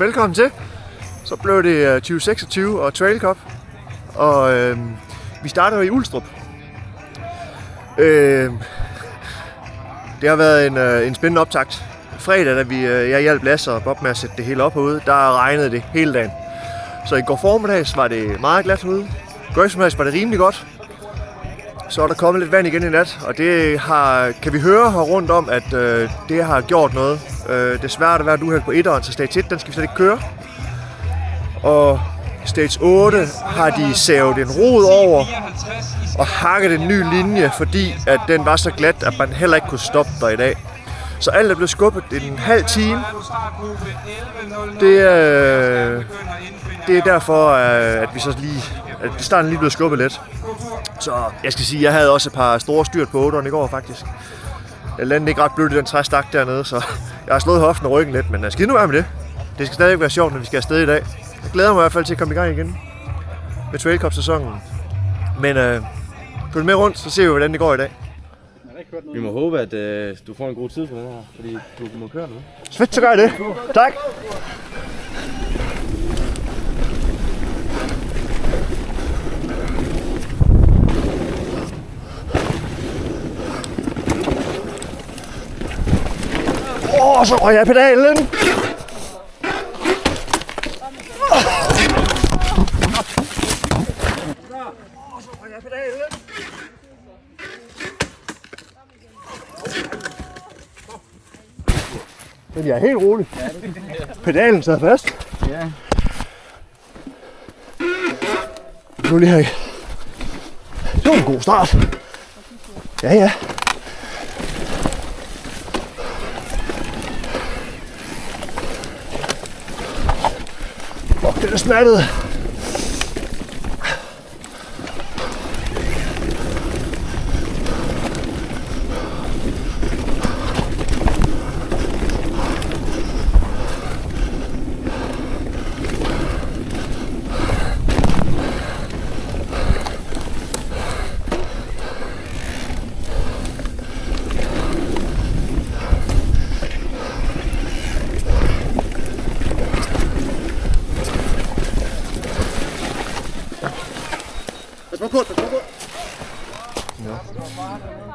velkommen til. Så blev det 2026 og Trail Cup, og vi starter jo i Ulstrup. Det har været en spændende optakt. Fredag, da jeg hjalp Lasse og Bob med at sætte det hele op herude, der regnede det hele dagen. Så i går formiddags var det meget glat herude. I går eftermiddags var det rimelig godt. Så er der kommet lidt vand igen i nat, og det kan vi høre her rundt om, at det har gjort noget. Desværre har der været uheld på 1'eren, så stage 1, den skal vi slet ikke køre. Og stage 8 har de savet en rod over og hakket en ny linje, fordi at den var så glat, at man heller ikke kunne stoppe der i dag. Så alt er blevet skubbet en halv time. Det er derfor, at vi så lige, at starten lige blev skubbet lidt. Så jeg skal sige, jeg havde også et par store styrt på 8'eren i går faktisk. Jeg landede ikke ret blødt i den træstak dernede, så jeg har slået hoften og ryggen lidt, men skid nu være med det. Det skal stadig være sjovt, når vi skal afsted i dag. Jeg glæder mig i hvert fald til at komme i gang igen med Trail Cup-sæsonen. Men følg med rundt, så ser vi, hvordan det går i dag. Vi må håbe, at du får en god tid på den her, fordi du må køre nu. Fedt, så gør jeg det. Tak. Så røg jeg pedalen. Men jeg er helt rolig. Pedalen sad fast. Ja. Nu lige her. Det var en god start. Ja. Det er smattet.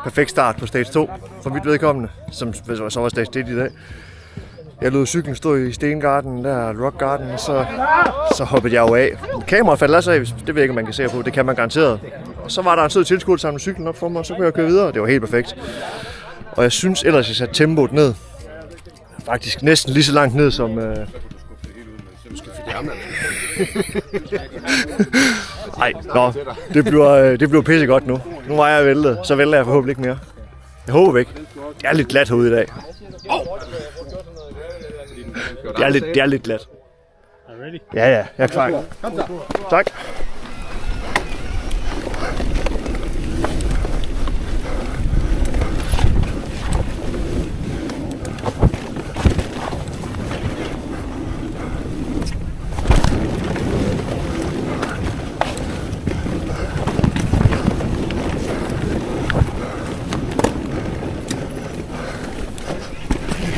Perfekt start på stage 2 for mit vedkommende, som så var stage 1 i dag. Jeg lod cyklen stå i Stengarden, der Rock Garden, og så hoppede jeg jo af. Kameraet faldt altså af, det ved jeg ikke, om man kan se på, det kan man garanteret. Og så var der en sød tilskuer, der samlede cyklen op for mig, og så kunne jeg køre videre, det var helt perfekt. Og jeg synes ellers, jeg satte tempoet ned. Faktisk næsten lige så langt ned som... Nej, det bliver pisse godt nu. Nu var jeg væltet, så vælter jeg forhåbentlig ikke mere. Jeg håber ikke. Jeg er lidt glat herude i dag. Det er lidt glat. Ja, jeg er klar. Tak.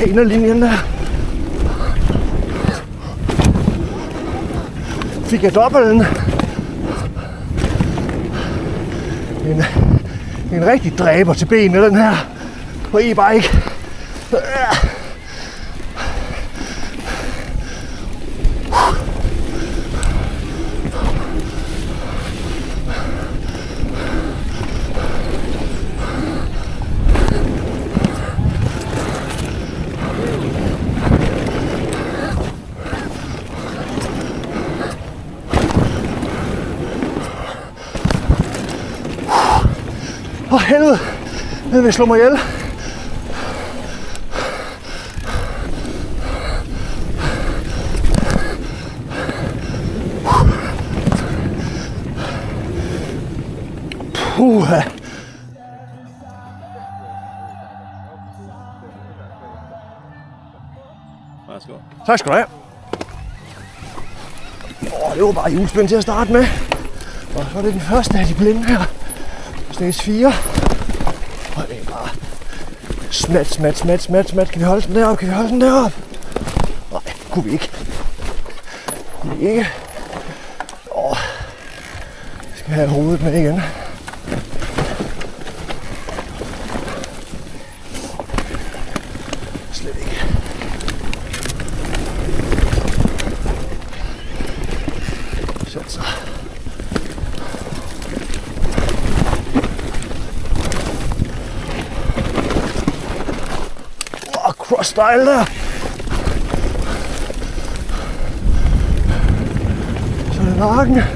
Ind ad linjen der. Fik jeg dobbelten. En rigtig dræber til benet, den her på e-bike. Helvede, den vil slå mig ihjel. Puha. Tak skal du have. Det var bare hjulspænd til at starte med. Og så er det den første af de blinde her. Stage 4. Og det er bare smat. Kan vi holde den deroppe? Nej, kunne vi ikke. Ikke. Skal have hovedet med igen. Slet ikke. Sådan så. Cross-style der. Så er det nakken. Jeg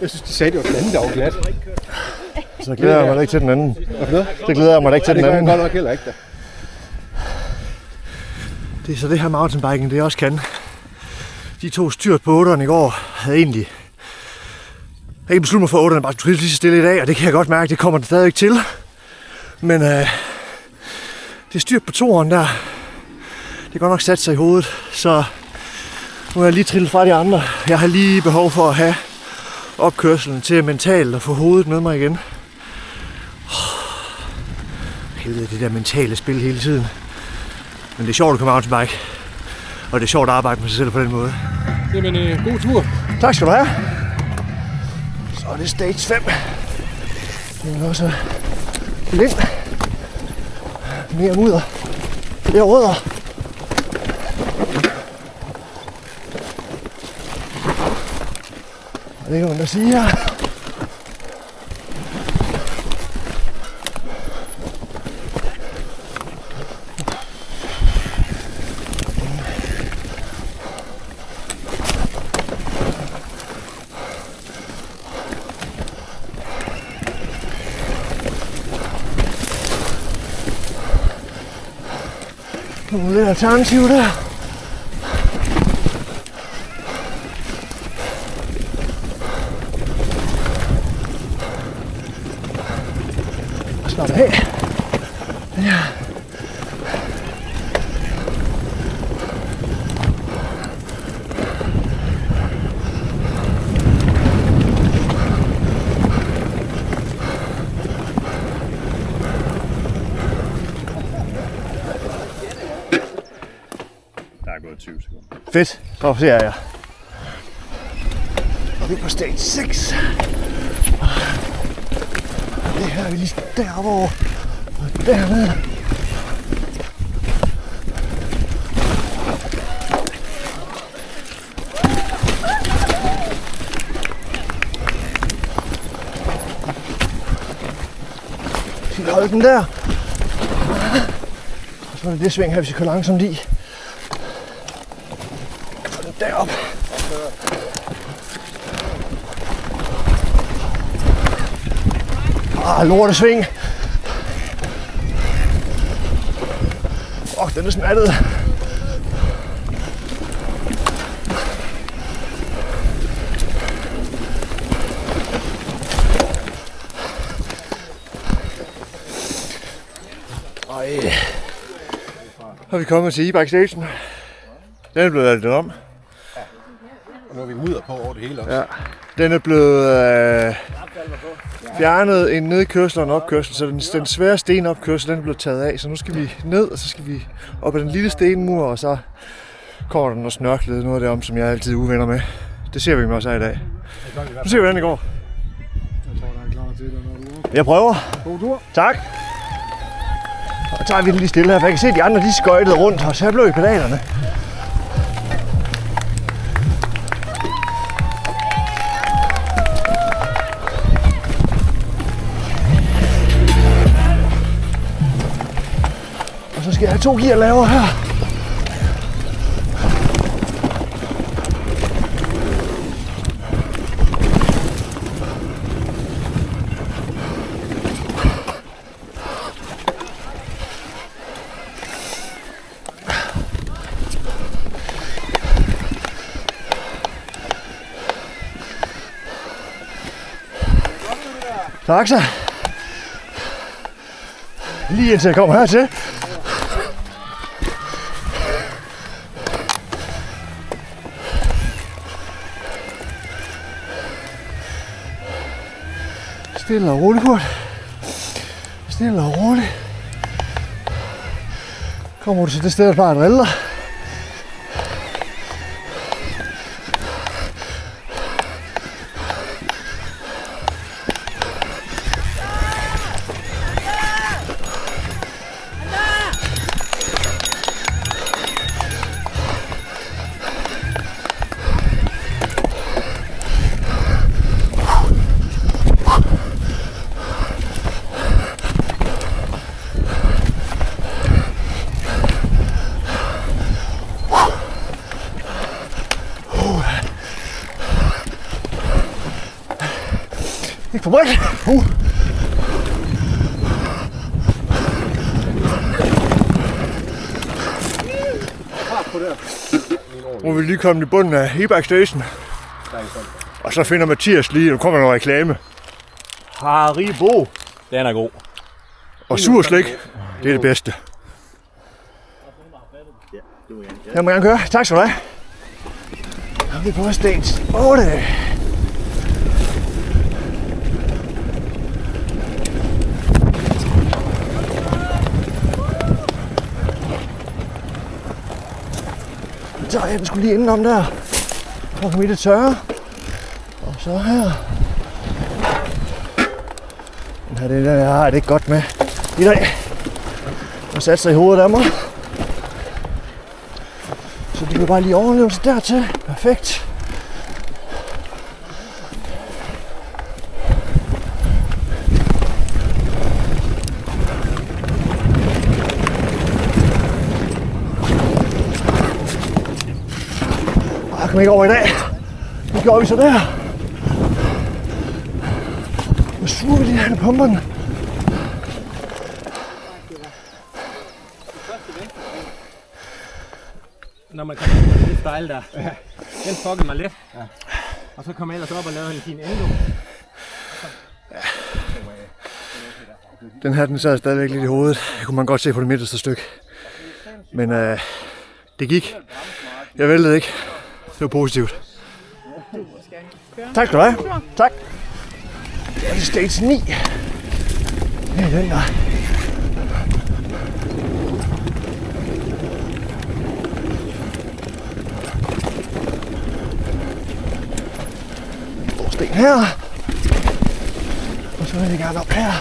synes, de sagde, det var den anden, der var glat. Så glæder jeg mig da ikke til den anden. Det glæder jeg mig da ikke til den anden. Det gør jeg godt nok heller ikke da. Det er så det her mountainbiking, det også kan. De to styrt på 8'eren i går havde egentlig ikke besluttet mig for 8'eren, bare trille lige så stille i dag, og det kan jeg godt mærke, det kommer det stadig ikke til. Men det styrt på 2'eren der, det er godt nok sat sig i hovedet, så nu er jeg lige trillet fra de andre. Jeg har lige behov for at have opkørselen til mentalt at få hovedet med mig igen. Helvede, det der mentale spil hele tiden. Men det er sjovt at komme mountainbike, og det er sjovt at arbejde med sig selv på den måde. Jamen, god tur. Tak skal du have. Så er det stage 5. Det er også lind. Mere mudder. Flere rødder. Og det kan man da sige her. Nogle lidt alternativ der. Slap af. Ja. Der er gået 20 sekunder. Fedt, så ser jeg. Og vi er på stage 6. Og det her er vi lige deroppe over. Og dernede. Fint, hold den der. Og så er det det sving her, vi skal køre langsomt i. Derop. Lortesving. Den er smattet. Og vi kommer til e-bike station. Den er blevet lavet om. Og nu er vi mudder på over det hele også. Ja. Den er blevet fjernet en nedkørsel og en opkørsel, så den svære stenopkørsel den er blevet taget af. Så nu skal vi ned, og så skal vi op ad den lille stenmur, og så kommer der noget snørklet, noget af det om, som jeg altid er uvenner med. Det ser vi med os her i dag. Nu ser vi, hvordan det går. Jeg tror, der er klar til det, når du er. Jeg prøver. God tur. Tak. Og tager vi den lige stille her, for jeg kan se, at de andre de skøjtede rundt, og så jeg blev i pedalerne. Og så skal jeg have 2 gear lavere her. Tak så. Lige indtil jeg kommer hertil. Stille og roligt, Kurt. Stille og roligt. Kommer du til det sted, der plejer at drille dig? Ikke for bredt. Nu er vi lige kommet i bunden af e-bike station. Og så finder Mathias lige, nu kommer der noget reklame. Haribo. Den er god. Og sur slik, det er det bedste. Jeg må gerne køre. Tak skal du have. Vi er på stage 8. Så er den skulle lige indenom der. For at komme i det tørre. Og så her. Den her, det der, jeg har det ikke godt med i dag. Og sat sig i hovedet af mig. Så det bliver bare lige overlevelse dertil. Perfekt. Jeg kom ikke over i dag. Det gjorde vi så der. Hvor suger vi de her pumperne? Når man kommer ind på det style der, den fucker mig lidt. Ja. Og så kommer jeg ellers op og laver en fin endo. Den her, den sad stadigvæk lidt i hovedet. Det kunne man godt se på det midterste stykke. Men det gik. Jeg væltede ikke. Det var positivt. Tak skal du have. Tak. Det er stage 9. Det er den der. Sten her. Og så vil jeg gerne op her.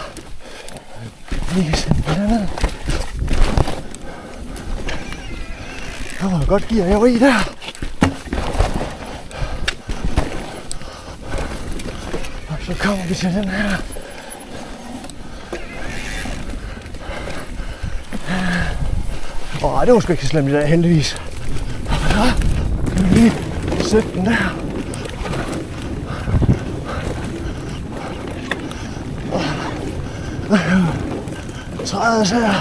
Vi kan sende den ned. Der var godt gear jeg var i der. Og så kommer vi til den her. Det var sgu ikke så slemt i dag, heldigvis. Så kan vi lige sætte den der. Træet os her.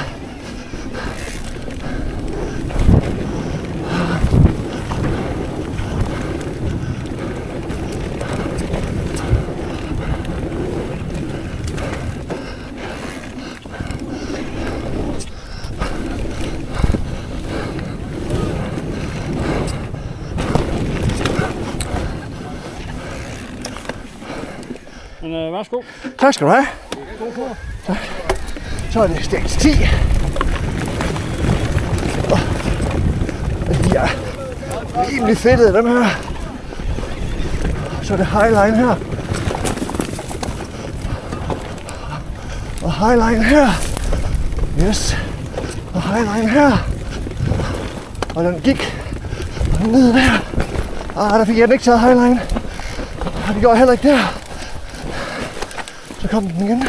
Men værsgo. Tak skal du have. Tak. Så er det stage 10. De er rimelig fedtede, dem her. Så er det highline her. Og highline her. Yes. Og highline her. Og den gik ned der. Der fik jeg den ikke taget highline. Og det gjorde jeg heller ikke der. Så kom den igen.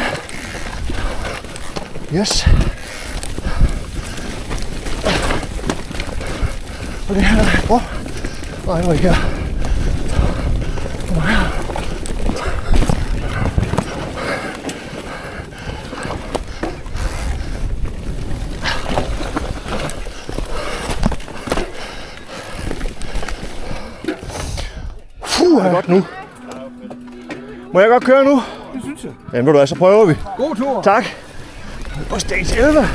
Yes. Og det her, nej, nu er ikke her. Nu er her. Er det godt nu? Må jeg godt køre nu? Det synes jeg. Jamen ved du hvad, så prøver vi. God tur. Tak. På stage 11.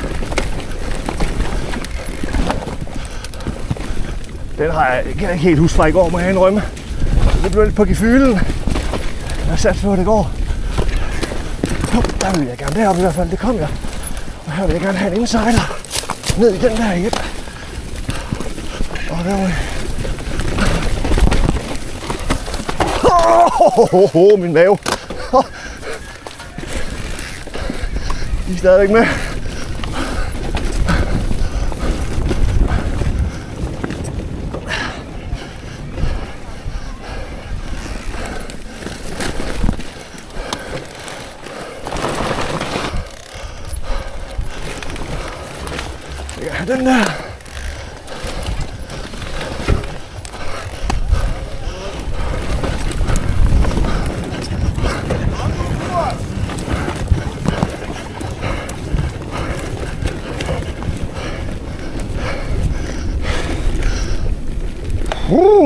Den har jeg ikke helt huske fra i går, må jeg indrømme. Det blev lidt på gefylen. Jeg har sat for, at det går. Der vil jeg gerne deroppe i hvert fald, det kom jeg. Og her vil jeg gerne have en insider. Ned i den der igen. Og der var min mave. I er stadigvæk med. Ja, den der.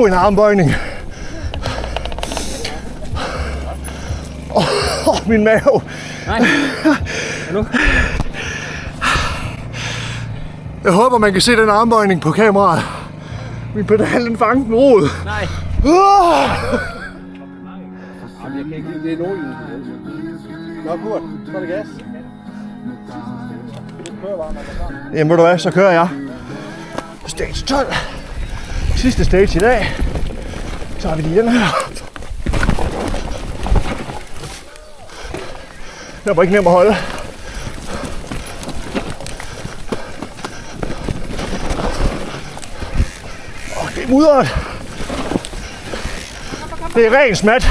En armbøjning. Min mave. Nej. Nu. Jeg håber, man kan se den armbøjning på kameraet. Min pedal, den fangede den rod. Nej. Jamen, jeg kan ikke lide det nordjyden. Nå, Kurt, så er det gas. Du kører bare, man kan sammen. Jamen, ved du hvad, så kører jeg. Stage 12. Sidste stage i dag. Så har vi lige den her. Den var ikke nem at holde. Det er mudret. Det er ren smat.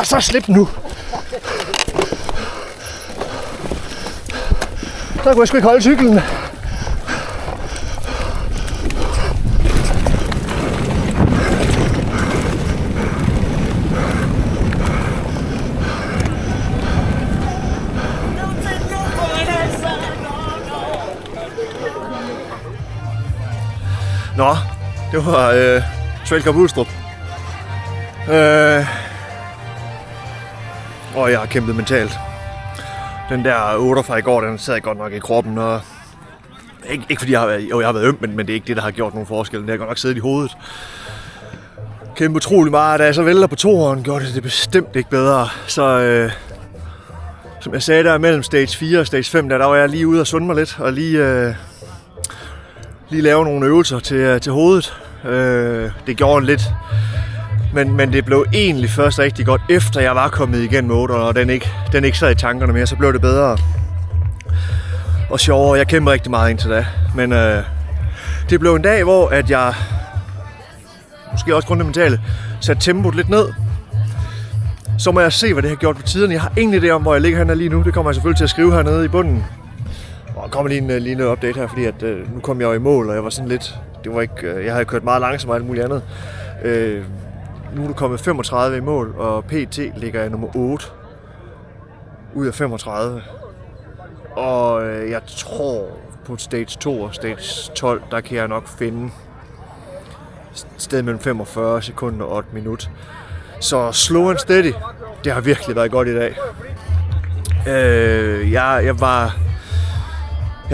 Så slip nu. Så kunne jeg sgu ikke holde cyklen. Nå, det var Trail Cup Ulstrup. Og jeg har kæmpet mentalt. Den der 8 fra i går, den sad godt nok i kroppen. Og ikke fordi jeg har været øm, men det er ikke det, der har gjort nogen forskel. Det har godt nok siddet i hovedet. Kæmpe utrolig meget. Da jeg så vælter på toeren, gjorde det bestemt ikke bedre. Så som jeg sagde der, mellem stage 4 og stage 5, der var jeg lige ude og sunde mig lidt. Og lige lave nogle øvelser til hovedet. Det gjorde lidt. Men det blev egentlig først rigtig godt, efter jeg var kommet igen med 8'eren, og den ikke sad i tankerne mere, så blev det bedre og sjovere. Jeg kæmpede rigtig meget indtil da. Men det blev en dag, hvor at jeg, måske også grundet mentale, satte tempoet lidt ned. Så må jeg se, hvad det har gjort på tiderne. Jeg har ingen idé om, hvor jeg ligger henne lige nu. Det kommer jeg selvfølgelig til at skrive hernede i bunden. Og der kommer lige en update her, fordi at, nu kom jeg jo i mål, og jeg var sådan lidt... Det var ikke, jeg havde kørt meget langsomt og alt muligt andet. Nu er du kommet 35 i mål, og PT ligger jeg nummer 8 ud af 35. Og jeg tror på stage 2 og stage 12, der kan jeg nok finde et sted mellem 45 sekunder og 8 minutter. Så slow and steady, det har virkelig været godt i dag. Jeg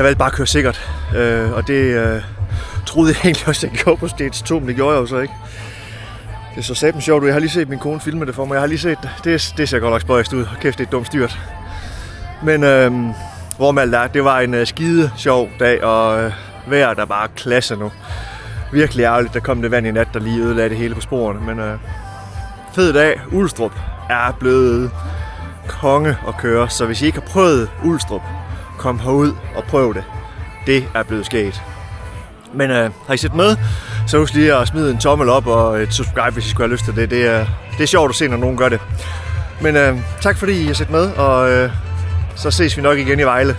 valgte bare at køre sikkert, og det troede jeg egentlig også, at jeg gjorde på stage 2, men det gjorde jeg jo så ikke. Det så satme sjovt ud. Jeg har lige set min kone filme det for mig. Jeg har lige set det. Det ser godt nok spøjst ud. Kæft, det er et dumt styrt. Men hvor med alt der, det var en skide sjov dag, og vejret der bare klasse nu. Virkelig ærgerligt, der kom det vand i nat, der lige ødelagde det hele på sporene. Men fed dag. Ulstrup er blevet konge at køre, så hvis I ikke har prøvet Ulstrup, kom herud og prøv det. Det er blevet sket. Men har I set med, så husk lige at smide en tommel op og et subscribe, hvis I skulle have lyst til det. Det er sjovt at se, når nogen gør det. Men tak fordi I har set med, og så ses vi nok igen i Vejle.